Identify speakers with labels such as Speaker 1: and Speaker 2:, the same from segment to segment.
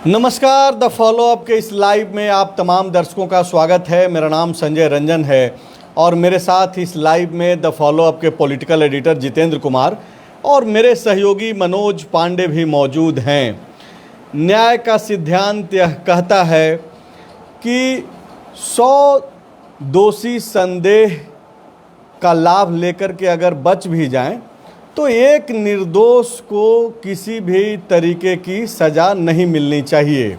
Speaker 1: नमस्कार, the follow up के इस लाइव में आप तमाम दर्शकों का स्वागत है। मेरा नाम संजय रंजन है और मेरे साथ इस लाइव में द फॉलो अप के पॉलिटिकल एडिटर जितेंद्र कुमार और मेरे सहयोगी मनोज पांडे भी मौजूद हैं। न्याय का सिद्धांत यह कहता है कि 100 दोषी संदेह का लाभ लेकर के अगर बच भी जाएं तो एक निर्दोष को किसी भी तरीके की सज़ा नहीं मिलनी चाहिए।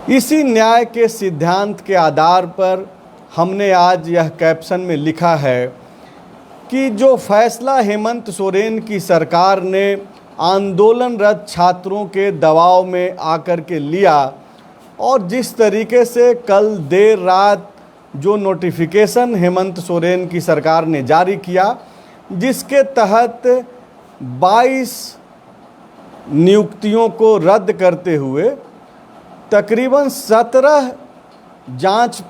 Speaker 1: इसी न्याय के सिद्धांत के आधार पर हमने आज यह कैप्शन में लिखा है कि जो फैसला हेमंत सोरेन की सरकार ने आंदोलनरत छात्रों के दबाव में आकर के लिया और जिस तरीके से कल देर रात जो नोटिफिकेशन हेमंत सोरेन की सरकार ने जारी किया, जिसके तहत 22 नियुक्तियों को रद्द करते हुए तकरीबन 17 जांच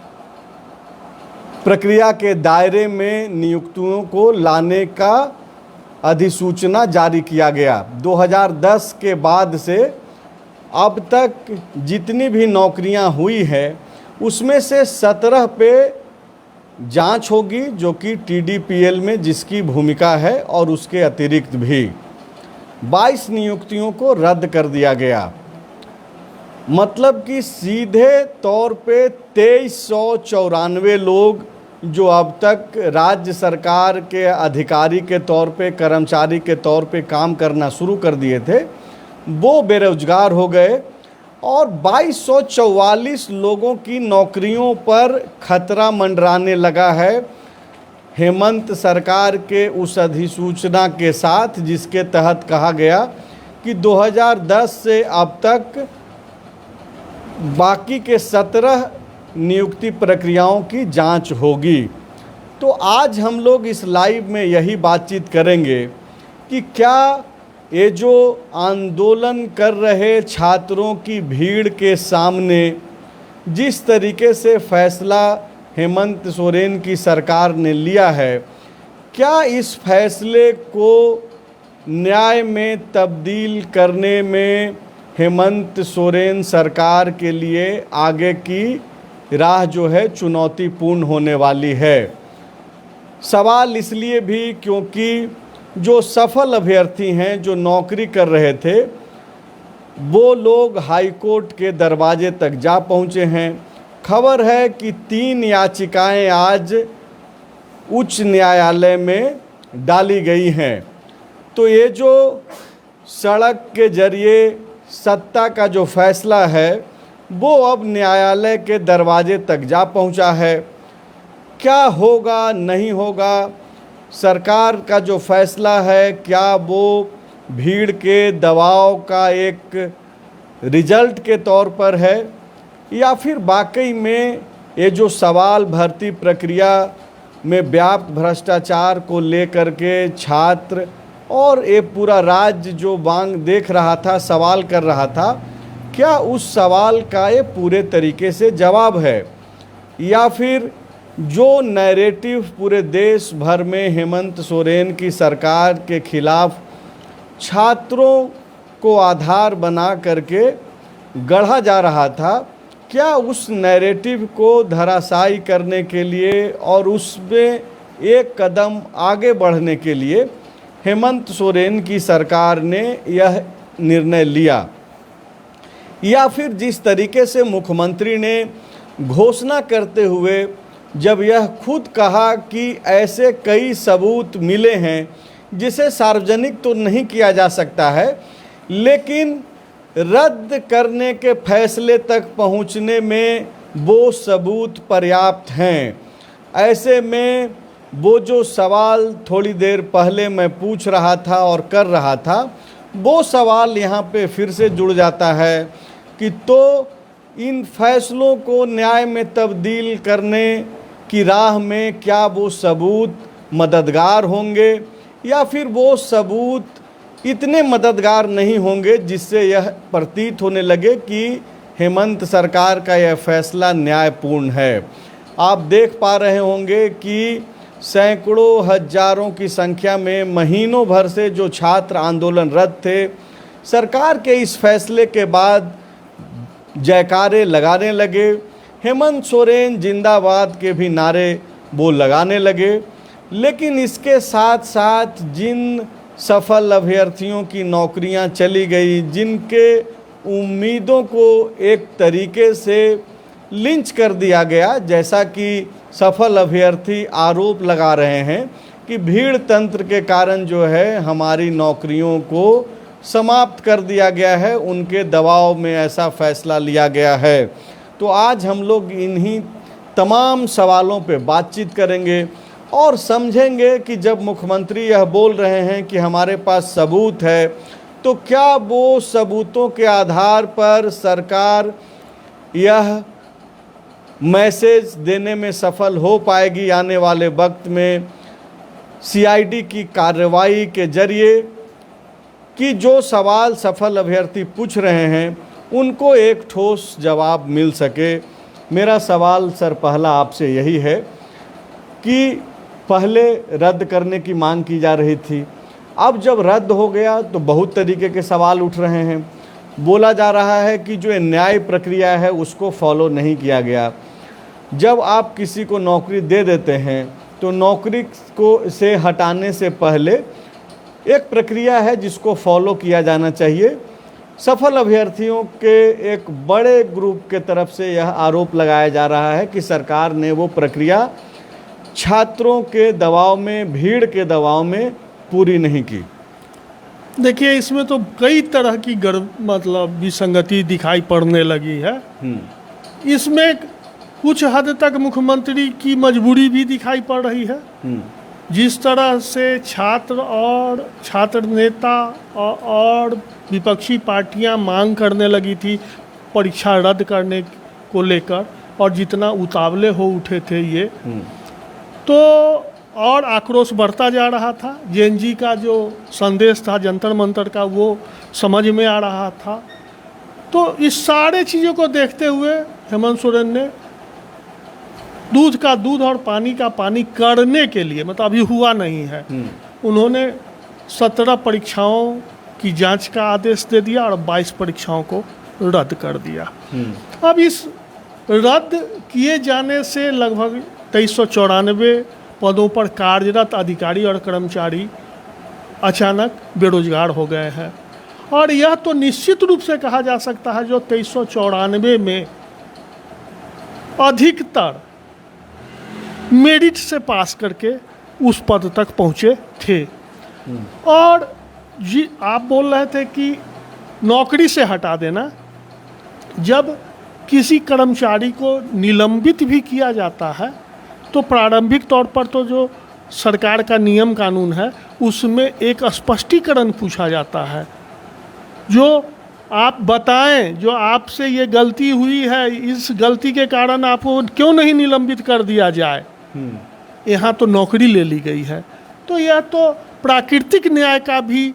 Speaker 1: प्रक्रिया के दायरे में नियुक्तियों को लाने का अधिसूचना जारी किया गया। 2010 के बाद से अब तक जितनी भी नौकरियां हुई है उसमें से 17 पे जांच होगी, जो कि टीडीपीएल में जिसकी भूमिका है, और उसके अतिरिक्त भी 22 नियुक्तियों को रद्द कर दिया गया। मतलब कि सीधे तौर पे 2394 लोग जो अब तक राज्य सरकार के अधिकारी के तौर पे, कर्मचारी के तौर पे काम करना शुरू कर दिए थे, वो बेरोजगार हो गए और 2244 लोगों की नौकरियों पर खतरा मंडराने लगा है हेमंत सरकार के उस अधिसूचना के साथ, जिसके तहत कहा गया कि 2010 से अब तक बाकी के 17 नियुक्ति प्रक्रियाओं की जांच होगी। तो आज हम लोग इस लाइव में यही बातचीत करेंगे कि क्या ये जो आंदोलन कर रहे छात्रों की भीड़ के सामने जिस तरीके से फैसला हेमंत सोरेन की सरकार ने लिया है, क्या इस फैसले को न्याय में तब्दील करने में हेमंत सोरेन सरकार के लिए आगे की राह जो है चुनौतीपूर्ण होने वाली है। सवाल इसलिए भी क्योंकि जो सफल अभ्यर्थी हैं, जो नौकरी कर रहे थे, वो लोग हाई कोर्ट के दरवाजे तक जा पहुंचे हैं। खबर है कि 3 याचिकाएं आज उच्च न्यायालय में डाली गई हैं। तो ये जो सड़क के जरिए सत्ता का जो फैसला है वो अब न्यायालय के दरवाजे तक जा पहुंचा है। क्या होगा, नहीं होगा, सरकार का जो फैसला है क्या वो भीड़ के दबाव का एक रिजल्ट के तौर पर है, या फिर वाकई में ये जो सवाल भर्ती प्रक्रिया में व्याप्त भ्रष्टाचार को लेकर के छात्र और ये पूरा राज्य जो मांग देख रहा था, सवाल कर रहा था, क्या उस सवाल का ये पूरे तरीके से जवाब है, या फिर जो नैरेटिव पूरे देश भर में हेमंत सोरेन की सरकार के खिलाफ छात्रों को आधार बना करके गढ़ा जा रहा था, क्या उस नैरेटिव को धराशायी करने के लिए और उसमें एक कदम आगे बढ़ने के लिए हेमंत सोरेन की सरकार ने यह निर्णय लिया, या फिर जिस तरीके से मुख्यमंत्री ने घोषणा करते हुए जब यह खुद कहा कि ऐसे कई सबूत मिले हैं जिसे सार्वजनिक तो नहीं किया जा सकता है, लेकिन रद्द करने के फैसले तक पहुंचने में वो सबूत पर्याप्त हैं। ऐसे में वो जो सवाल थोड़ी देर पहले मैं पूछ रहा था और कर रहा था, वो सवाल यहाँ पे फिर से जुड़ जाता है कि तो इन फैसलों को न्याय में तब्दील करने की राह में क्या वो सबूत मददगार होंगे, या फिर वो सबूत इतने मददगार नहीं होंगे जिससे यह प्रतीत होने लगे कि हेमंत सरकार का यह फैसला न्यायपूर्ण है। आप देख पा रहे होंगे कि सैकड़ों हजारों की संख्या में महीनों भर से जो छात्र आंदोलनरत थे, सरकार के इस फैसले के बाद जयकारे लगाने लगे। हेमंत सोरेन जिंदाबाद के भी नारे वो लगाने लगे। लेकिन इसके साथ साथ जिन सफल अभ्यर्थियों की नौकरियां चली गई, जिनके उम्मीदों को एक तरीके से लिंच कर दिया गया, जैसा कि सफल अभ्यर्थी आरोप लगा रहे हैं कि भीड़ तंत्र के कारण जो है हमारी नौकरियों को समाप्त कर दिया गया है, उनके दबाव में ऐसा फैसला लिया गया है। तो आज हम लोग इन्हीं तमाम सवालों पे बातचीत करेंगे और समझेंगे कि जब मुख्यमंत्री यह बोल रहे हैं कि हमारे पास सबूत है, तो क्या वो सबूतों के आधार पर सरकार यह मैसेज देने में सफल हो पाएगी आने वाले वक्त में सीआईडी की कार्रवाई के जरिए, कि जो सवाल सफल अभ्यर्थी पूछ रहे हैं उनको एक ठोस जवाब मिल सके। मेरा सवाल सर पहला आपसे यही है कि पहले रद्द करने की मांग की जा रही थी, अब जब रद्द हो गया तो बहुत तरीके के सवाल उठ रहे हैं। बोला जा रहा है कि जो न्याय प्रक्रिया है उसको फॉलो नहीं किया गया। जब आप किसी को नौकरी दे देते हैं तो नौकरी को से हटाने से पहले एक प्रक्रिया है जिसको फॉलो किया जाना चाहिए। सफल अभ्यर्थियों के एक बड़े ग्रुप के तरफ से यह आरोप लगाया जा रहा है कि सरकार ने वो प्रक्रिया छात्रों के दबाव में, भीड़ के दबाव में पूरी नहीं की।
Speaker 2: देखिए, इसमें तो कई तरह की मतलब विसंगति दिखाई पड़ने लगी है। इसमें कुछ हद तक मुख्यमंत्री की मजबूरी भी दिखाई पड़ रही है। जिस तरह से छात्र और छात्र नेता और विपक्षी पार्टियां मांग करने लगी थी परीक्षा रद्द करने को लेकर, और जितना उतावले हो उठे थे ये, तो और आक्रोश बढ़ता जा रहा था। जेएनजी का जो संदेश था जंतर मंतर का, वो समझ में आ रहा था। तो इस सारे चीज़ों को देखते हुए हेमंत सोरेन ने दूध का दूध और पानी का पानी करने के लिए, मतलब अभी हुआ नहीं है, उन्होंने 17 परीक्षाओं की जांच का आदेश दे दिया और 22 परीक्षाओं को रद्द कर दिया। अब इस रद्द किए जाने से लगभग 2394 पदों पर कार्यरत अधिकारी और कर्मचारी अचानक बेरोजगार हो गए हैं। और यह तो निश्चित रूप से कहा जा सकता है जो 2394 में अधिकतर मेरिट से पास करके उस पद तक पहुँचे थे। और जी आप बोल रहे थे कि नौकरी से हटा देना, जब किसी कर्मचारी को निलंबित भी किया जाता है तो प्रारंभिक तौर पर तो जो सरकार का नियम कानून है उसमें एक स्पष्टीकरण पूछा जाता है, जो आप बताएं, जो आपसे ये गलती हुई है, इस गलती के कारण आपको क्यों नहीं निलंबित कर दिया जाए। यहाँ तो नौकरी ले ली गई है। तो यह तो प्राकृतिक न्याय का भी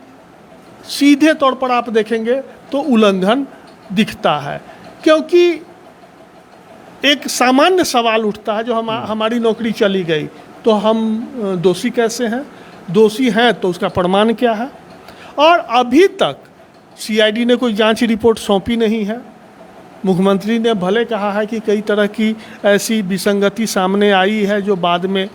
Speaker 2: सीधे तौर पर आप देखेंगे तो उल्लंघन दिखता है, क्योंकि एक सामान्य सवाल उठता है जो हमारी नौकरी चली गई तो हम दोषी कैसे हैं, दोषी हैं तो उसका प्रमाण क्या है। और अभी तक सीआईडी ने कोई जांच रिपोर्ट सौंपी नहीं है। मुख्यमंत्री ने भले कहा है कि कई तरह की ऐसी विसंगति सामने आई है जो बाद में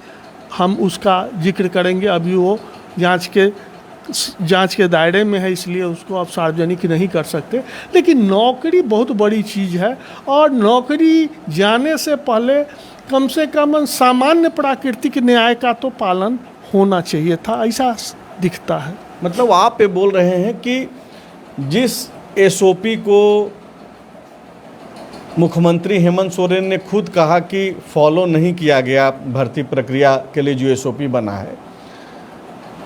Speaker 2: हम उसका जिक्र करेंगे, अभी वो जांच के दायरे में है, इसलिए उसको आप सार्वजनिक नहीं कर सकते। लेकिन नौकरी बहुत बड़ी चीज़ है और नौकरी जाने से पहले कम से कम सामान्य प्राकृतिक न्याय का तो पालन होना चाहिए था, ऐसा दिखता है।
Speaker 1: मतलब आप ये बोल रहे हैं कि जिस एसओपी को मुख्यमंत्री हेमंत सोरेन ने खुद कहा कि फॉलो नहीं किया गया भर्ती प्रक्रिया के लिए जो एसओपी बना है,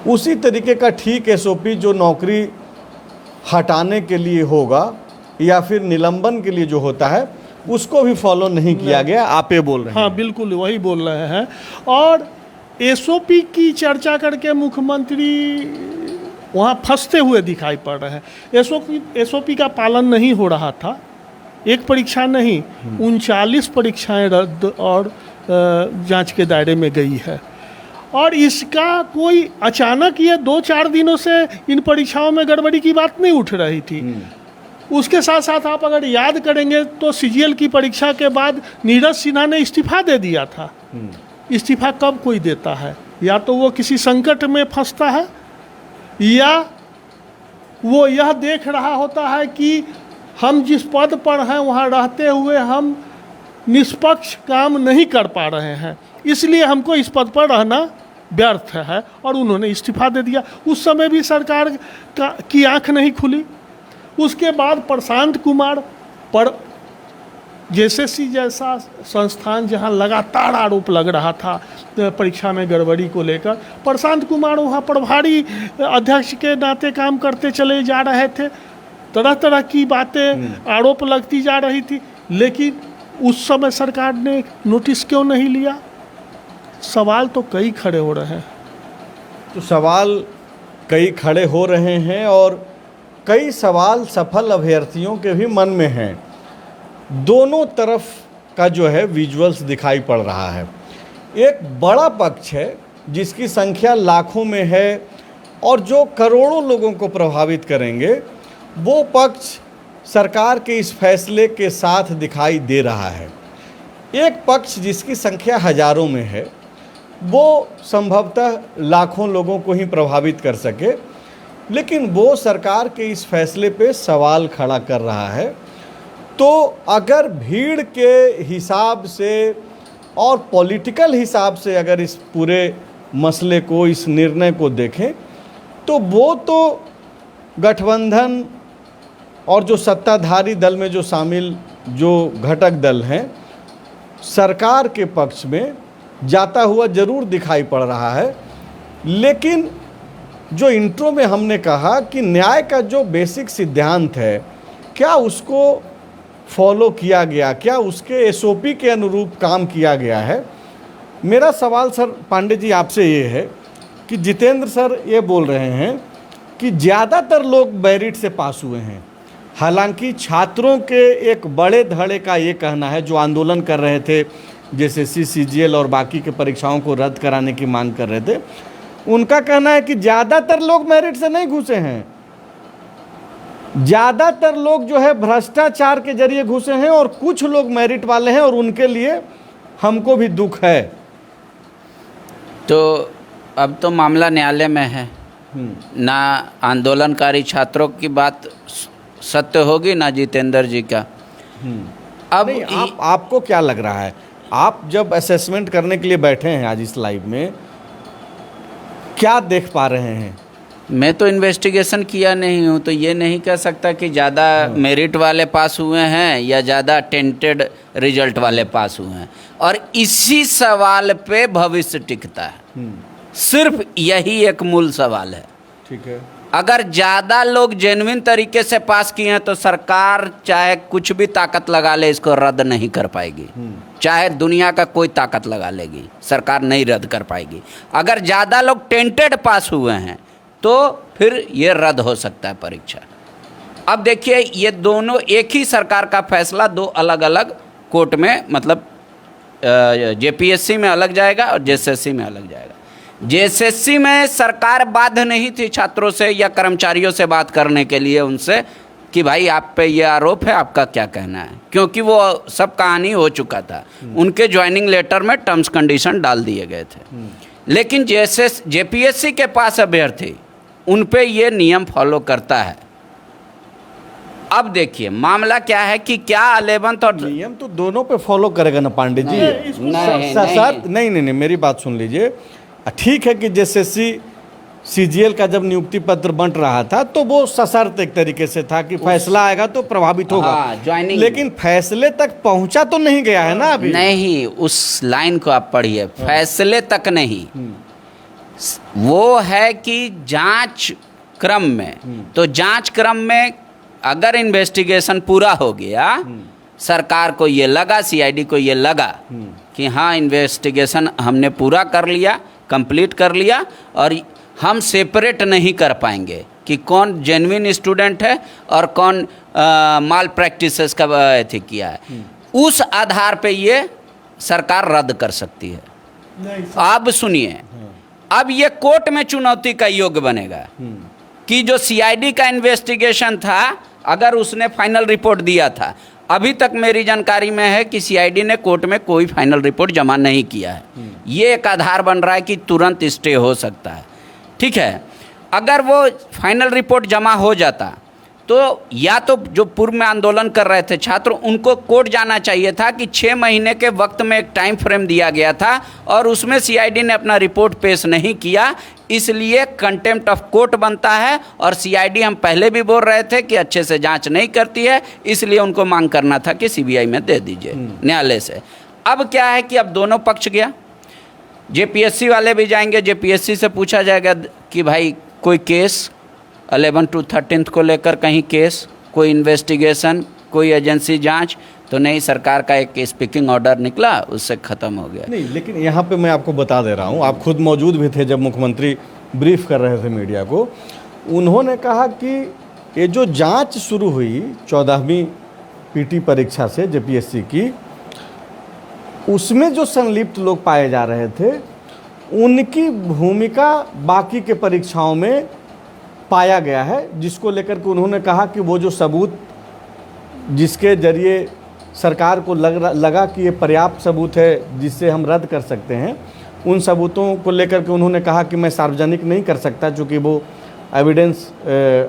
Speaker 1: उसी तरीके का ठीक एसओपी जो नौकरी हटाने के लिए होगा या फिर निलंबन के लिए जो होता है उसको भी फॉलो नहीं किया गया, आप ये बोल रहे हैं।
Speaker 2: हाँ बिल्कुल वही बोल रहे हैं। और एसओपी की चर्चा करके मुख्यमंत्री वहाँ फंसते हुए दिखाई पड़ रहे हैं। एसओपी का पालन नहीं हो रहा था। एक परीक्षा नहीं, 39 परीक्षाएं रद्द और जांच के दायरे में गई है। और इसका कोई अचानक ये 2-4 दिनों से इन परीक्षाओं में गड़बड़ी की बात नहीं उठ रही थी। उसके साथ साथ आप अगर याद करेंगे तो सीजीएल की परीक्षा के बाद नीरज सिन्हा ने इस्तीफा दे दिया था। इस्तीफा कब कोई देता है? या तो वो किसी संकट में फंसता है, या वो यह देख रहा होता है कि हम जिस पद पर हैं वहाँ रहते हुए हम निष्पक्ष काम नहीं कर पा रहे हैं, इसलिए हमको इस पद पर रहना व्यर्थ है, और उन्होंने इस्तीफा दे दिया। उस समय भी सरकार की आंख नहीं खुली। उसके बाद प्रशांत कुमार पर जेएसएससी जैसा संस्थान जहां लगातार आरोप लग रहा था परीक्षा में गड़बड़ी को लेकर, प्रशांत कुमार वहां प्रभारी अध्यक्ष के नाते काम करते चले जा रहे थे। तरह तरह की बातें आरोप लगती जा रही थी, लेकिन उस समय सरकार ने नोटिस क्यों नहीं लिया? सवाल तो कई खड़े हो रहे हैं।
Speaker 1: तो सवाल कई खड़े हो रहे हैं और कई सवाल सफल अभ्यर्थियों के भी मन में हैं। दोनों तरफ का जो है विजुअल्स दिखाई पड़ रहा है। एक बड़ा पक्ष है जिसकी संख्या लाखों में है और जो करोड़ों लोगों को प्रभावित करेंगे, वो पक्ष सरकार के इस फैसले के साथ दिखाई दे रहा है। एक पक्ष जिसकी संख्या हजारों में है, वो संभवतः लाखों लोगों को ही प्रभावित कर सके, लेकिन वो सरकार के इस फैसले पे सवाल खड़ा कर रहा है। तो अगर भीड़ के हिसाब से और पॉलिटिकल हिसाब से अगर इस पूरे मसले को, इस निर्णय को देखें, तो वो तो गठबंधन और जो सत्ताधारी दल में जो शामिल जो घटक दल हैं, सरकार के पक्ष में जाता हुआ जरूर दिखाई पड़ रहा है। लेकिन जो इंट्रो में हमने कहा कि न्याय का जो बेसिक सिद्धांत है, क्या उसको फॉलो किया गया, क्या उसके एसओपी के अनुरूप काम किया गया है? मेरा सवाल सर पांडे जी आपसे ये है कि जितेंद्र सर ये बोल रहे हैं कि ज़्यादातर लोग मेरिट से पास हुए हैं। हालांकि छात्रों के एक बड़े धड़े का ये कहना है, जो आंदोलन कर रहे थे, जैसे सीजीएल और बाकी के परीक्षाओं को रद्द कराने की मांग कर रहे थे, उनका कहना है कि ज़्यादातर लोग मेरिट से नहीं घुसे हैं, ज़्यादातर लोग जो है भ्रष्टाचार के जरिए घुसे हैं और कुछ लोग मेरिट वाले हैं और उनके लिए हमको भी दुख है।
Speaker 3: तो अब तो मामला न्यायालय में है ना, आंदोलनकारी छात्रों की बात सत्य होगी ना जितेंद्र जी का। अब
Speaker 1: नहीं, आपको क्या लग रहा है, आप जब असेसमेंट करने के लिए बैठे हैं आज इस लाइव में, क्या देख पा रहे हैं?
Speaker 3: मैं तो इन्वेस्टिगेशन किया नहीं हूँ, तो ये नहीं कह सकता कि ज़्यादा मेरिट वाले पास हुए हैं या ज़्यादा टेंटेड रिजल्ट वाले पास हुए हैं। और इसी सवाल पे भविष्य टिकता है। सिर्फ यही एक मूल सवाल है।
Speaker 1: ठीक है,
Speaker 3: अगर ज़्यादा लोग जेन्युइन तरीके से पास किए हैं तो सरकार चाहे कुछ भी ताकत लगा ले, इसको रद्द नहीं कर पाएगी। चाहे दुनिया का कोई ताकत लगा लेगी, सरकार नहीं रद्द कर पाएगी। अगर ज़्यादा लोग टेंटेड पास हुए हैं तो फिर ये रद्द हो सकता है परीक्षा। अब देखिए, ये दोनों एक ही सरकार का फैसला दो अलग अलग कोर्ट में, मतलब जेपीएससी में अलग जाएगा और जेएसएससी में अलग जाएगा। जेएसएससी में सरकार बाध्य नहीं थी छात्रों से या कर्मचारियों से बात करने के लिए उनसे कि भाई आप पे ये आरोप है, आपका क्या कहना है, क्योंकि वो सब कहानी हो चुका था। उनके ज्वाइनिंग लेटर में टर्म्स कंडीशन डाल दिए गए थे। लेकिन जेपीएससी के पास अभ्यर्थी उन पे ये नियम फॉलो करता है। अब देखिए मामला क्या है कि क्या 11th और
Speaker 1: नियम तो दोनों पे फॉलो करेगा ना पांडे जी। नहीं, मेरी बात सुन लीजिए। ठीक है कि जेएसएससी सीजीएल का जब नियुक्ति पत्र बंट रहा था तो वो सशर्त एक तरीके से था कि फैसला आएगा तो प्रभावित होगा।
Speaker 3: ज्वाइनिंग,
Speaker 1: लेकिन फैसले तक पहुंचा तो नहीं गया है ना अभी।
Speaker 3: नहीं, उस लाइन को आप पढ़िए, फैसले तक नहीं। वो है कि जांच क्रम में, तो जांच क्रम में अगर इन्वेस्टिगेशन पूरा हो गया, सरकार को ये लगा, सीआईडी को ये लगा कि हाँ इन्वेस्टिगेशन हमने पूरा कर लिया, कंप्लीट कर लिया, और हम सेपरेट नहीं कर पाएंगे कि कौन जेन्युइन स्टूडेंट है और कौन माल प्रैक्टिसेस का एथिक किया है, उस आधार पे ये सरकार रद्द कर सकती है। अब सुनिए, अब ये कोर्ट में चुनौती का योग्य बनेगा कि जो सीआईडी का इन्वेस्टिगेशन था, अगर उसने फाइनल रिपोर्ट दिया था, अभी तक मेरी जानकारी में है कि सीआईडी ने कोर्ट में कोई फाइनल रिपोर्ट जमा नहीं किया है। ये एक आधार बन रहा है कि तुरंत स्टे हो सकता है। ठीक है, अगर वो फाइनल रिपोर्ट जमा हो जाता तो या तो जो पूर्व में आंदोलन कर रहे थे छात्र, उनको कोर्ट जाना चाहिए था कि 6 महीने के वक्त में एक टाइम फ्रेम दिया गया था और उसमें सीआईडी ने अपना रिपोर्ट पेश नहीं किया, इसलिए कंटेम्प्ट ऑफ कोर्ट बनता है। और सीआईडी, हम पहले भी बोल रहे थे कि अच्छे से जांच नहीं करती है, इसलिए उनको मांग करना था कि सीबीआई में दे दीजिए न्यायालय से। अब क्या है कि अब दोनों पक्ष गया, जेपीएससी वाले भी जाएंगे, जेपीएससी से पूछा जाएगा कि भाई कोई केस 11 to 13 को लेकर कहीं केस, कोई इन्वेस्टिगेशन, कोई एजेंसी जांच, तो नहीं, सरकार का एक स्पीकिंग ऑर्डर निकला, उससे ख़त्म हो गया।
Speaker 1: नहीं, लेकिन यहाँ पे मैं आपको बता दे रहा हूँ, आप खुद मौजूद भी थे जब मुख्यमंत्री ब्रीफ कर रहे थे मीडिया को। उन्होंने कहा कि ये जो जांच शुरू हुई 14वीं पीटी परीक्षा से जेपीएससी की, उसमें जो संलिप्त लोग पाए जा रहे थे, उनकी भूमिका बाकी के परीक्षाओं में पाया गया है, जिसको लेकर के उन्होंने कहा कि वो जो सबूत जिसके जरिए सरकार को लगा कि ये पर्याप्त सबूत है जिससे हम रद्द कर सकते हैं, उन सबूतों को लेकर के उन्होंने कहा कि मैं सार्वजनिक नहीं कर सकता, चूँकि वो एविडेंस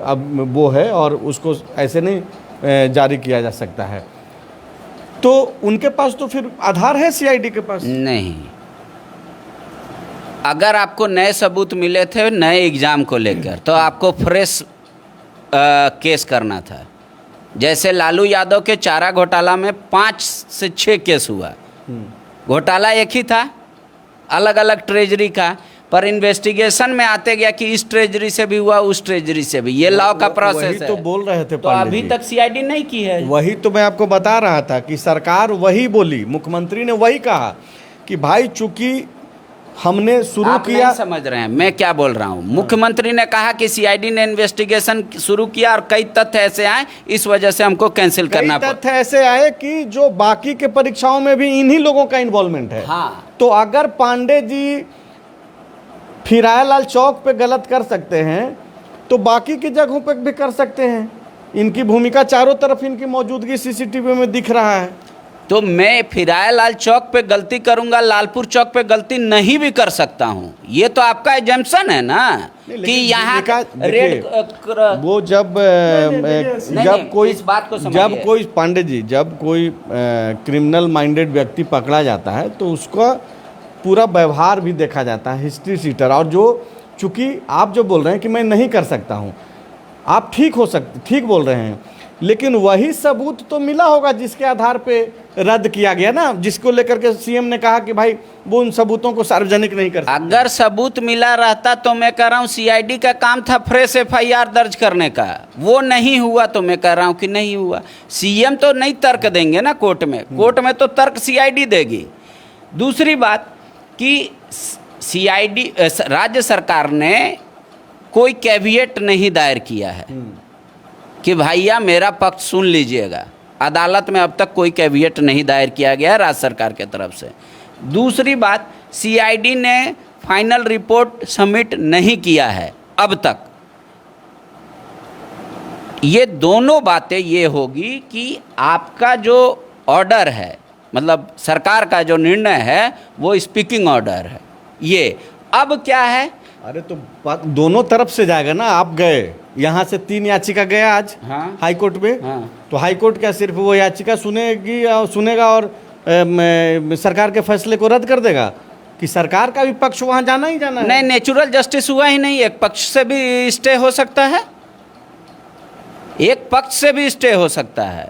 Speaker 1: अब वो है और उसको ऐसे नहीं जारी किया जा सकता है। तो उनके पास तो फिर आधार है सीआईडी के पास?
Speaker 3: नहीं, अगर आपको नए सबूत मिले थे नए एग्ज़ाम को लेकर, तो आपको फ्रेश केस करना था। जैसे लालू यादव के चारा घोटाला में 5 से 6 केस हुआ, घोटाला एक ही था, अलग अलग ट्रेजरी का, पर इन्वेस्टिगेशन में आते गया कि इस ट्रेजरी से भी हुआ, उस ट्रेजरी से भी। ये लॉ का प्रोसेस है।
Speaker 1: वही तो बोल रहे थे
Speaker 3: तो अभी तक सीआईडी नहीं की है।
Speaker 1: वही तो मैं आपको बता रहा था कि सरकार वही बोली, मुख्यमंत्री ने वही कहा कि भाई चूंकि हमने शुरू किया।
Speaker 3: नहीं समझ रहे हैं मैं क्या बोल रहा हूँ। मुख्यमंत्री ने कहा कि सीआईडी ने इन्वेस्टिगेशन शुरू किया और कई तथ्य ऐसे आए, इस वजह से हमको कैंसिल करना पड़ा।
Speaker 1: तथ्य ऐसे आए कि जो बाकी के परीक्षाओं में भी इन्हीं लोगों का इन्वॉल्वमेंट है।
Speaker 3: हाँ,
Speaker 1: तो अगर पांडे जी फिरायालाल चौक पे गलत कर सकते हैं तो बाकी की जगहों पे भी कर सकते हैं। इनकी भूमिका चारों तरफ, इनकी मौजूदगी सीसीटीवी में दिख रहा है।
Speaker 3: तो मैं फिरायालाल चौक पे गलती करूंगा, लालपुर चौक पे गलती नहीं भी कर सकता हूं। ये तो आपका एजम्पशन है ना कि यहाँ रेड
Speaker 1: वो जब कोई
Speaker 3: इस बात को
Speaker 1: जब कोई पांडे जी, जब कोई क्रिमिनल माइंडेड व्यक्ति पकड़ा जाता है तो उसका पूरा व्यवहार भी देखा जाता है, हिस्ट्री शीटर। और जो चूंकि आप जो बोल रहे हैं कि मैं नहीं कर सकता हूं, आप ठीक बोल रहे हैं, लेकिन वही सबूत तो मिला होगा जिसके आधार पे रद्द किया गया ना, जिसको लेकर के सीएम ने कहा कि भाई वो उन सबूतों को सार्वजनिक नहीं कर सकते।
Speaker 3: अगर सबूत मिला रहता तो मैं कह रहा हूँ सीआईडी का काम था फ्रेश एफआईआर दर्ज करने का, वो नहीं हुआ तो मैं कह रहा हूँ कि नहीं हुआ। सीएम तो नहीं तर्क देंगे ना कोर्ट में, कोर्ट में तो तर्क सीआईडी देगी। दूसरी बात कि सीआईडी राज्य सरकार ने कोई कैविएट नहीं दायर किया है कि भैया मेरा पक्ष सुन लीजिएगा। अदालत में अब तक कोई कैविएट नहीं दायर किया गया है राज्य सरकार के तरफ से। दूसरी बात, सीआईडी ने फाइनल रिपोर्ट सबमिट नहीं किया है अब तक। ये दोनों बातें ये होगी कि आपका जो ऑर्डर है, मतलब सरकार का जो निर्णय है, वो स्पीकिंग ऑर्डर है। ये अब क्या है,
Speaker 1: अरे तो दोनों तरफ से जाएगा ना। आप गए, यहाँ से 3 याचिका गया आज हाई कोर्ट में। तो हाई कोर्ट क्या सिर्फ वो याचिका सुनेगा और सरकार के फैसले को रद्द कर देगा कि सरकार का भी पक्ष वहाँ जाना ही जाना है?
Speaker 3: नहीं, नेचुरल जस्टिस हुआ ही नहीं। एक पक्ष से भी स्टे हो सकता है, एक पक्ष से भी स्टे हो सकता है।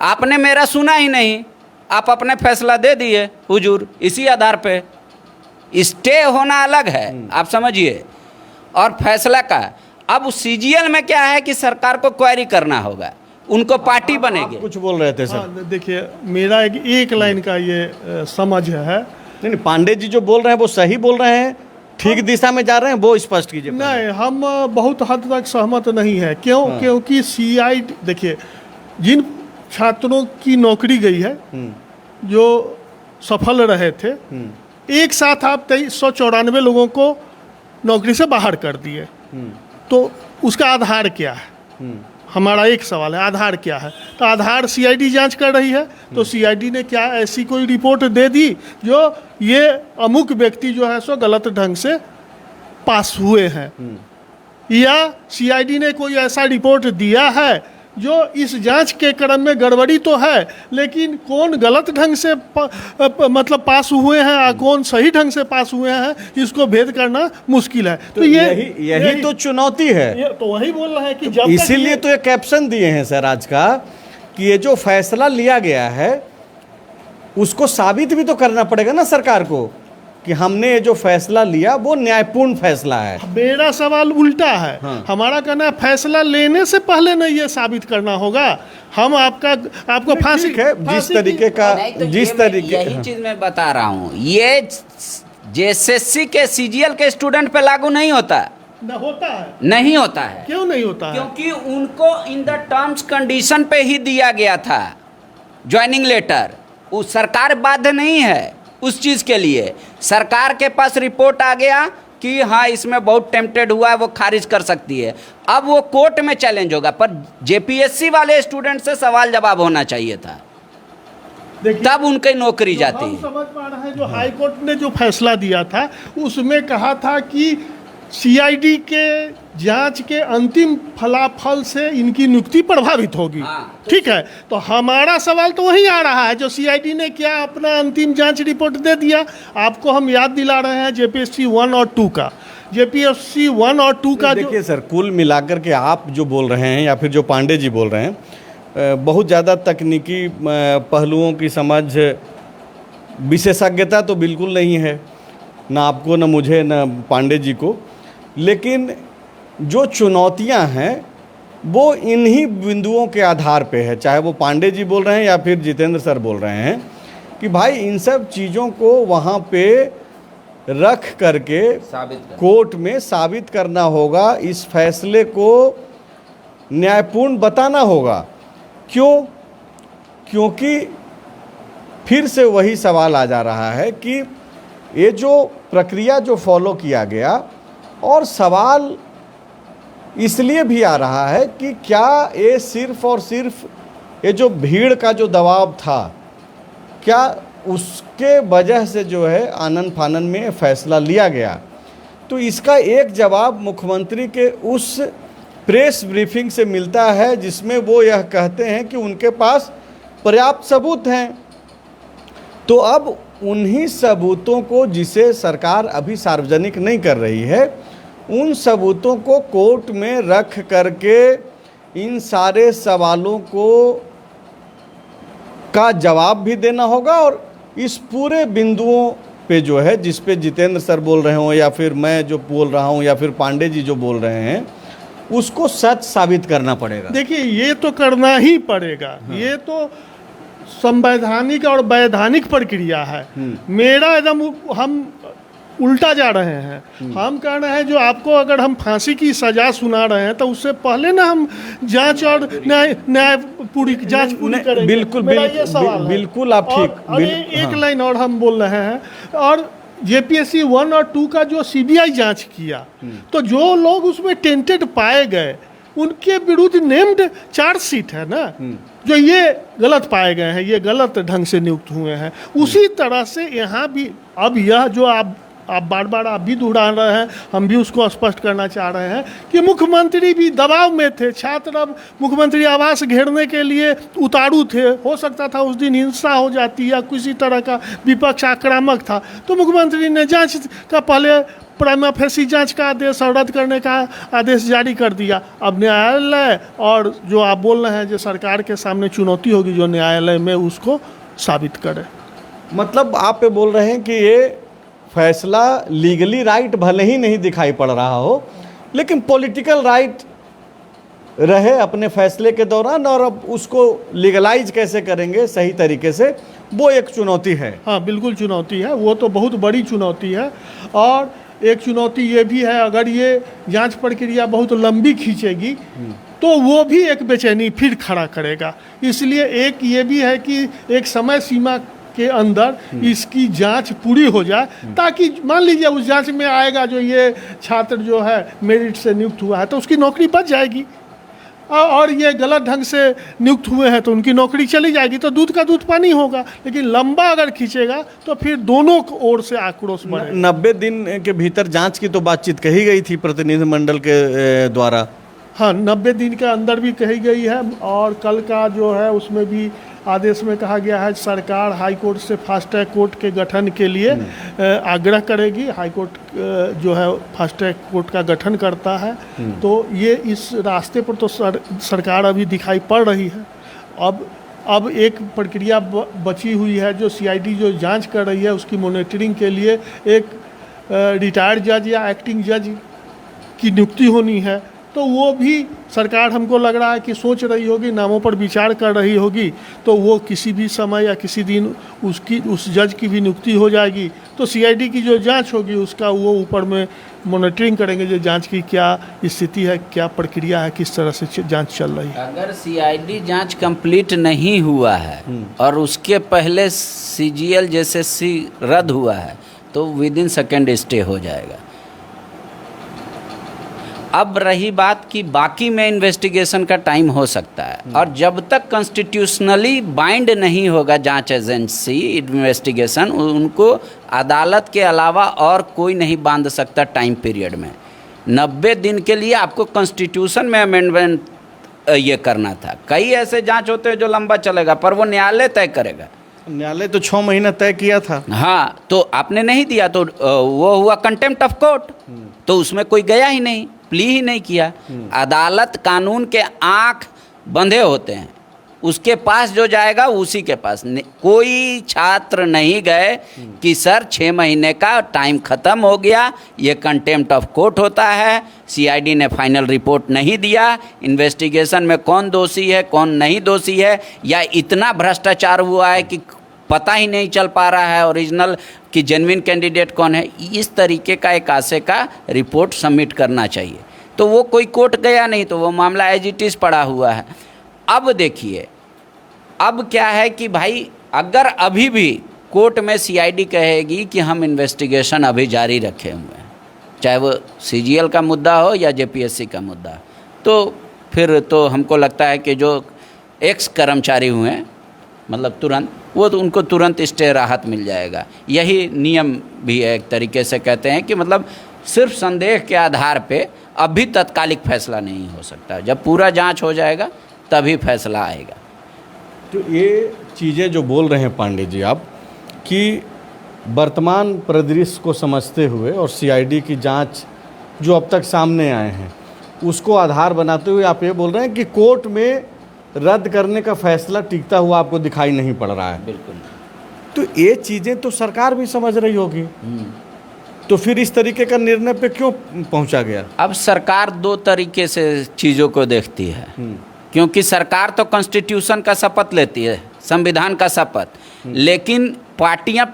Speaker 3: आपने मेरा सुना ही नहीं, आप अपने फैसला दे दिए हुजूर, इसी आधार पे। स्टे होना अलग है, आप समझिए, और फैसला का। अब सीजीएल में क्या है कि सरकार को क्वेरी करना होगा, उनको पार्टी बनेगी।
Speaker 1: कुछ बोल रहे थे सर?
Speaker 2: देखिए, मेरा एक लाइन का ये समझ है।
Speaker 1: नहीं, पांडे जी जो बोल रहे हैं वो सही बोल रहे हैं, ठीक दिशा में जा रहे हैं, वो स्पष्ट कीजिए।
Speaker 2: नहीं, हम बहुत हद तक सहमत नहीं है। क्यों? क्योंकि सीआईडी, देखिए, जिन छात्रों की नौकरी गई है, जो सफल रहे थे, एक साथ आप 2394 लोगों को नौकरी से बाहर कर दिए, तो उसका आधार क्या है? हमारा एक सवाल है, आधार क्या है? तो आधार सीआईडी जांच कर रही है, तो सीआईडी ने क्या ऐसी कोई रिपोर्ट दे दी जो ये अमुक व्यक्ति जो है सो गलत ढंग से पास हुए हैं, या सीआईडी ने कोई ऐसा रिपोर्ट दिया है जो इस जांच के क्रम में गड़बड़ी तो है, लेकिन कौन गलत ढंग से मतलब पास हुए हैं और कौन सही ढंग से पास हुए हैं, इसको भेद करना मुश्किल है।
Speaker 1: तो यही तो चुनौती है।
Speaker 2: तो वही बोल रहे हैं कि जब
Speaker 1: इसीलिए तो ये कैप्शन दिए हैं सर आज का कि ये जो फैसला लिया गया है उसको साबित भी तो करना पड़ेगा ना सरकार को कि हमने ये जो फैसला लिया वो न्यायपूर्ण फैसला है।
Speaker 2: मेरा सवाल उल्टा है।
Speaker 1: हाँ।
Speaker 2: हमारा कहना है फैसला लेने से पहले नहीं ये साबित करना होगा। हम आपको फांसी
Speaker 1: है जिस तरीके का
Speaker 3: नहीं तो
Speaker 1: जिस तरीके
Speaker 3: यही चीज मैं बता रहा हूँ, ये जेएसएससी के सीजीएल के स्टूडेंट पे लागू नहीं होता।
Speaker 2: होता है,
Speaker 3: नहीं होता है।
Speaker 2: क्यों नहीं होता है?
Speaker 3: क्योंकि उनको इन द टर्म्स कंडीशन पे ही दिया गया था ज्वाइनिंग लेटर। वो सरकार बाध्य नहीं है उस चीज़ के लिए। सरकार के पास रिपोर्ट आ गया कि हाँ इसमें बहुत टेम्पटेड हुआ है, वो खारिज कर सकती है। अब वो कोर्ट में चैलेंज होगा, पर जेपीएससी वाले स्टूडेंट से सवाल जवाब होना चाहिए था, तब उनकी नौकरी जाती है।
Speaker 2: समझ पा रहे हैं जो हाई कोर्ट ने जो फैसला दिया था उसमें कहा था कि सीआईडी के जांच के अंतिम फलाफल से इनकी नियुक्ति प्रभावित होगी।
Speaker 3: हाँ,
Speaker 2: ठीक है, तो हमारा सवाल तो वही आ रहा है जो सीआईडी ने क्या अपना अंतिम जांच रिपोर्ट दे दिया। आपको हम याद दिला रहे हैं जेपीएससी 1 और 2 का। जेपीएससी 1 और 2 का
Speaker 1: देखिए सर, कुल मिलाकर के आप जो बोल रहे हैं या फिर जो पांडे जी बोल रहे हैं, बहुत ज़्यादा तकनीकी पहलुओं की समझ, विशेषज्ञता तो बिल्कुल नहीं है, ना आपको ना मुझे ना पांडे जी को। लेकिन जो चुनौतियां हैं वो इन्हीं बिंदुओं के आधार पे है, चाहे वो पांडे जी बोल रहे हैं या फिर जितेंद्र सर बोल रहे हैं कि भाई इन सब चीज़ों को वहाँ पे रख करके कोर्ट में साबित करना होगा, इस फैसले को न्यायपूर्ण बताना होगा। क्यों? क्योंकि फिर से वही सवाल आ जा रहा है कि ये जो प्रक्रिया जो फॉलो किया गया, और सवाल इसलिए भी आ रहा है कि क्या ये सिर्फ और सिर्फ ये जो भीड़ का जो दबाव था, क्या उसके वजह से जो है आनन फानन में फैसला लिया गया? तो इसका एक जवाब मुख्यमंत्री के उस प्रेस ब्रीफिंग से मिलता है जिसमें वो यह कहते हैं कि उनके पास पर्याप्त सबूत हैं। तो अब उन्हीं सबूतों को, जिसे सरकार अभी सार्वजनिक नहीं कर रही है, उन सबूतों को कोर्ट में रख करके इन सारे सवालों को का जवाब भी देना होगा, और इस पूरे बिंदुओं पे जो है, जिस पे जितेंद्र सर बोल रहे हों या फिर मैं जो बोल रहा हूं या फिर पांडे जी जो बोल रहे हैं, उसको सच साबित करना पड़ेगा।
Speaker 2: देखिए, ये तो करना ही पड़ेगा। हाँ। ये तो संवैधानिक और वैधानिक प्रक्रिया है। मेरा एकदम हम उल्टा जा रहे हैं। हम कह रहे हैं जो आपको अगर हम फांसी की सजा सुना रहे हैं तो उससे पहले ना हम जांच और न्याय पूरी जांच पूरी करेंगे।
Speaker 1: बिल्कुल आप ठीक।
Speaker 2: एक लाइन और हम बोल रहे हैं, और जेपीएससी 1 और 2 का जो सीबीआई जांच किया, तो जो लोग उसमें टेंटेड पाए गए उनके विरुद्ध नेम्ड चार्जशीट है ना, जो ये गलत पाए गए हैं, ये गलत ढंग से नियुक्त हुए हैं। उसी तरह से यहाँ भी अब यह जो आप बार बार आप भी दोहरा रहे हैं, हम भी उसको स्पष्ट करना चाह रहे हैं कि मुख्यमंत्री भी दबाव में थे। छात्र अब मुख्यमंत्री आवास घेरने के लिए उतारू थे। हो सकता था उस दिन हिंसा हो जाती या किसी तरह का विपक्ष आक्रामक था, तो मुख्यमंत्री ने जांच का पहले प्राइमा फेसी जांच का आदेश और रद्द करने का आदेश जारी कर दिया। अब न्यायालय, और जो आप बोल रहे हैं जो सरकार के सामने चुनौती होगी, जो न्यायालय में उसको साबित करे।
Speaker 1: मतलब आप ये बोल रहे हैं कि ये फैसला लीगली राइट भले ही नहीं दिखाई पड़ रहा हो, लेकिन पॉलिटिकल राइट रहे अपने फैसले के दौरान, और अब उसको लीगलाइज कैसे करेंगे सही तरीके से, वो एक चुनौती है।
Speaker 2: हाँ, बिल्कुल चुनौती है, वो तो बहुत बड़ी चुनौती है। और एक चुनौती ये भी है, अगर ये जांच प्रक्रिया बहुत लंबी खींचेगी तो वो भी एक बेचैनी फिर खड़ा करेगा। इसलिए एक ये भी है कि एक समय सीमा के अंदर इसकी जांच पूरी हो जाए, ताकि मान लीजिए उस जांच में आएगा जो ये छात्र जो है मेरिट से नियुक्त हुआ है तो उसकी नौकरी बच जाएगी, और ये गलत ढंग से नियुक्त हुए हैं तो उनकी नौकरी चली जाएगी, तो दूध का दूध पानी होगा। लेकिन लंबा अगर खींचेगा तो फिर दोनों ओर से आक्रोश बढ़ेगा।
Speaker 1: 90 दिन के भीतर जांच की तो बातचीत कही गई थी प्रतिनिधिमंडल के द्वारा।
Speaker 2: हाँ, 90 दिन के अंदर भी कही गई है, और कल का जो है उसमें भी आदेश में कहा गया है सरकार हाई कोर्ट से फास्ट ट्रैक कोर्ट के गठन के लिए आग्रह करेगी। हाई कोर्ट जो है फास्ट ट्रैक कोर्ट का गठन करता है, तो ये इस रास्ते पर तो सरकार अभी दिखाई पड़ रही है। अब एक प्रक्रिया बची हुई है, जो सीआईडी जो जांच कर रही है उसकी मॉनिटरिंग के लिए एक रिटायर्ड जज या एक्टिंग जज की नियुक्ति होनी है। तो वो भी सरकार हमको लग रहा है कि सोच रही होगी, नामों पर विचार कर रही होगी, तो वो किसी भी समय या किसी दिन उस जज की भी नियुक्ति हो जाएगी। तो सीआईडी की जो जांच होगी उसका वो ऊपर में मॉनिटरिंग करेंगे, जो जांच की क्या स्थिति है, क्या प्रक्रिया है, किस तरह से जांच चल रही है।
Speaker 3: अगर सीआईडी जांच कंप्लीट नहीं हुआ है और उसके पहले सीजीएल जेएसएससी रद्द हुआ है तो विद इन सेकेंड स्टे हो जाएगा। अब रही बात कि बाकी में इन्वेस्टिगेशन का टाइम हो सकता है, और जब तक कॉन्स्टिट्यूशनली बाइंड नहीं होगा जांच एजेंसी इन्वेस्टिगेशन, उनको अदालत के अलावा और कोई नहीं बांध सकता टाइम पीरियड में। 90 दिन के लिए आपको कॉन्स्टिट्यूशन में अमेंडमेंट ये करना था। कई ऐसे जांच होते हैं जो लंबा चलेगा, पर वो न्यायालय तय करेगा।
Speaker 1: न्यायालय तो 6 महीना तय किया था।
Speaker 3: हाँ, तो आपने नहीं दिया तो वो हुआ कंटेम्प्ट ऑफ कोर्ट, तो उसमें कोई गया ही नहीं, प्ली ही नहीं किया। अदालत कानून के आँख बंधे होते हैं, उसके पास जो जाएगा उसी के पास। कोई छात्र नहीं गए कि सर 6 महीने का टाइम ख़त्म हो गया, ये कंटेम्प्ट ऑफ कोर्ट होता है, सीआईडी ने फाइनल रिपोर्ट नहीं दिया, इन्वेस्टिगेशन में कौन दोषी है कौन नहीं दोषी है, या इतना भ्रष्टाचार हुआ है कि पता ही नहीं चल पा रहा है ओरिजिनल कि जेन्युइन कैंडिडेट कौन है। इस तरीके का एक आशय का रिपोर्ट सबमिट करना चाहिए। तो वो कोई कोर्ट गया नहीं, तो वो मामला एज इट इज़ पड़ा हुआ है। अब देखिए, अब क्या है कि भाई अगर अभी भी कोर्ट में सीआईडी कहेगी कि हम इन्वेस्टिगेशन अभी जारी रखे हुए हैं, चाहे वो सीजीएल का मुद्दा हो या जेपीएससी का मुद्दा, तो फिर तो हमको लगता है कि जो एक्स कर्मचारी हुए हैं मतलब तुरंत, वो तो उनको तुरंत स्टे राहत मिल जाएगा। यही नियम भी है, एक तरीके से कहते हैं कि मतलब सिर्फ संदेह के आधार पे अभी तत्कालिक फैसला नहीं हो सकता, जब पूरा जांच हो जाएगा तभी फैसला आएगा।
Speaker 1: तो ये चीज़ें जो बोल रहे हैं पांडे जी आप, कि वर्तमान परिदृश्य को समझते हुए और सीआईडी की जांच जो अब तक सामने आए हैं उसको आधार बनाते हुए आप ये बोल रहे हैं कि कोर्ट में रद्द करने का फैसला टिकता हुआ आपको दिखाई नहीं पड़ रहा है।
Speaker 3: बिल्कुल।
Speaker 1: तो ये चीज़ें तो सरकार भी समझ रही होगी, तो फिर इस तरीके का निर्णय पे क्यों पहुंचा गया?
Speaker 3: अब सरकार 2 तरीके से चीज़ों को देखती है, क्योंकि सरकार तो कॉन्स्टिट्यूशन का शपथ लेती है, संविधान का शपथ, लेकिन पार्टियां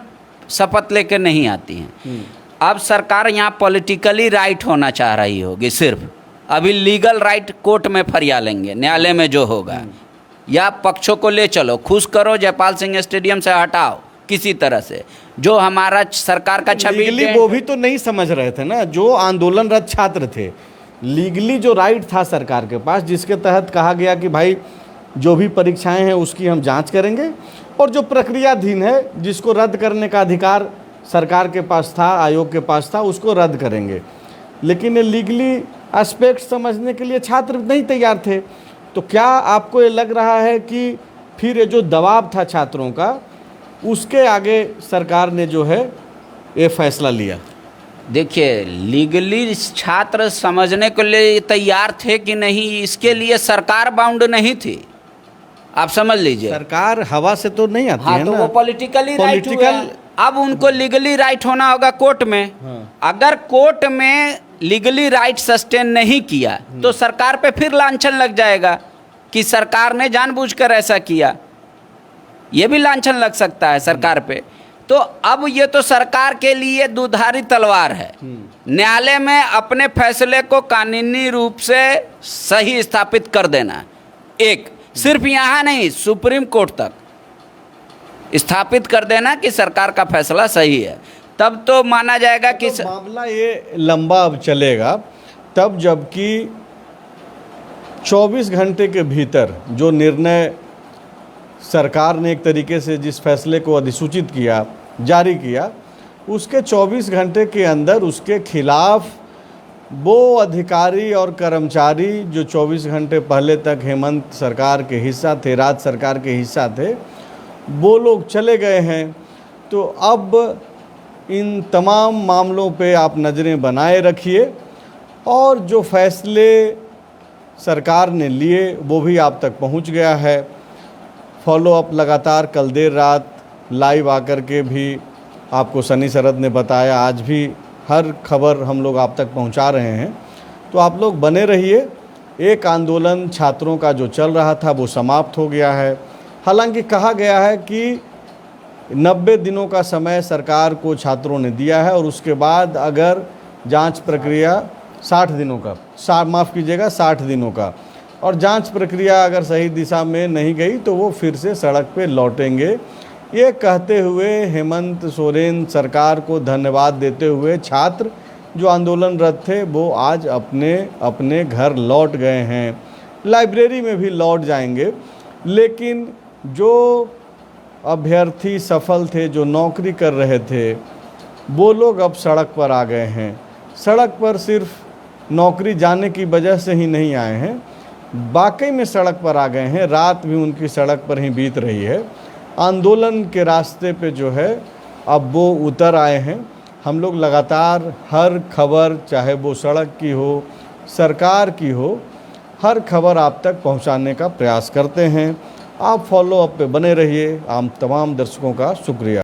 Speaker 3: शपथ लेकर नहीं आती हैं। अब सरकार यहाँ पॉलिटिकली राइट होना चाह रही होगी सिर्फ, अभी लीगल राइट कोर्ट में फरिया लेंगे, न्यायालय में जो होगा, या पक्षों को ले चलो, खुश करो, जयपाल सिंह स्टेडियम से हटाओ किसी तरह से, जो हमारा सरकार का छवि।
Speaker 1: लीगली वो भी तो नहीं समझ रहे थे ना, जो आंदोलनरत छात्र थे, लीगली जो राइट था सरकार के पास, जिसके तहत कहा गया कि भाई जो भी परीक्षाएं हैं उसकी हम जांच करेंगे, और जो प्रक्रियाधीन है जिसको रद्द करने का अधिकार सरकार के पास था, आयोग के पास था, उसको रद्द करेंगे। लेकिन ये लीगली एस्पेक्ट समझने के लिए छात्र नहीं तैयार थे। तो क्या आपको ये लग रहा है कि फिर ये जो दबाव था छात्रों का, उसके आगे सरकार ने जो है ये फैसला लिया?
Speaker 3: देखिए, लीगली छात्र समझने के लिए तैयार थे कि नहीं, इसके लिए सरकार बाउंड नहीं थी। आप समझ लीजिए,
Speaker 1: सरकार हवा से तो नहीं आती है
Speaker 3: तो
Speaker 1: ना,
Speaker 3: वो पॉलिटिकली राइट हुआ। अब उनको लीगली राइट होना होगा कोर्ट में। अगर कोर्ट में लीगली राइट सस्टेन नहीं किया तो सरकार पे फिर लांछन लग जाएगा कि सरकार ने जानबूझकर ऐसा किया, ये भी लांछन लग सकता है सरकार पे। तो अब ये तो सरकार के लिए दुधारी तलवार है, न्यायालय में अपने फैसले को कानूनी रूप से सही स्थापित कर देना। एक सिर्फ यहाँ नहीं, सुप्रीम कोर्ट तक। स्थापित कर देना कि सरकार का फैसला सही है, तब तो माना जाएगा कि
Speaker 1: तो मामला ये लंबा अब चलेगा तब, जबकि 24 घंटे के भीतर जो निर्णय सरकार ने एक तरीके से जिस फैसले को अधिसूचित किया, जारी किया, उसके 24 घंटे के अंदर उसके खिलाफ वो अधिकारी और कर्मचारी जो 24 घंटे पहले तक हेमंत सरकार के हिस्सा थे, राज्य सरकार के हिस्सा थे, वो लोग चले गए हैं। तो अब इन तमाम मामलों पे आप नज़रें बनाए रखिए और जो फैसले सरकार ने लिए वो भी आप तक पहुंच गया है। फॉलो अप लगातार कल देर रात लाइव आकर के भी आपको सनी शरद ने बताया, आज भी हर खबर हम लोग आप तक पहुंचा रहे हैं। तो आप लोग बने रहिए। एक आंदोलन छात्रों का जो चल रहा था वो समाप्त हो गया है। हालांकि कहा गया है कि 90 दिनों का समय सरकार को छात्रों ने दिया है और उसके बाद अगर जांच प्रक्रिया 60 दिनों का, 60 दिनों का, और जांच प्रक्रिया अगर सही दिशा में नहीं गई तो वो फिर से सड़क पे लौटेंगे। ये कहते हुए हेमंत सोरेन सरकार को धन्यवाद देते हुए छात्र जो आंदोलनरत थे वो आज अपने अपने घर लौट गए हैं, लाइब्रेरी में भी लौट जाएंगे। लेकिन जो अभ्यर्थी सफल थे, जो नौकरी कर रहे थे, वो लोग अब सड़क पर आ गए हैं। सड़क पर सिर्फ नौकरी जाने की वजह से ही नहीं आए हैं, वाकई में सड़क पर आ गए हैं। रात भी उनकी सड़क पर ही बीत रही है। आंदोलन के रास्ते पे जो है अब वो उतर आए हैं। हम लोग लगातार हर खबर, चाहे वो सड़क की हो, सरकार की हो, हर खबर आप तक पहुंचाने का प्रयास करते हैं। आप फॉलो अप पे बने रहिए। आप तमाम दर्शकों का शुक्रिया।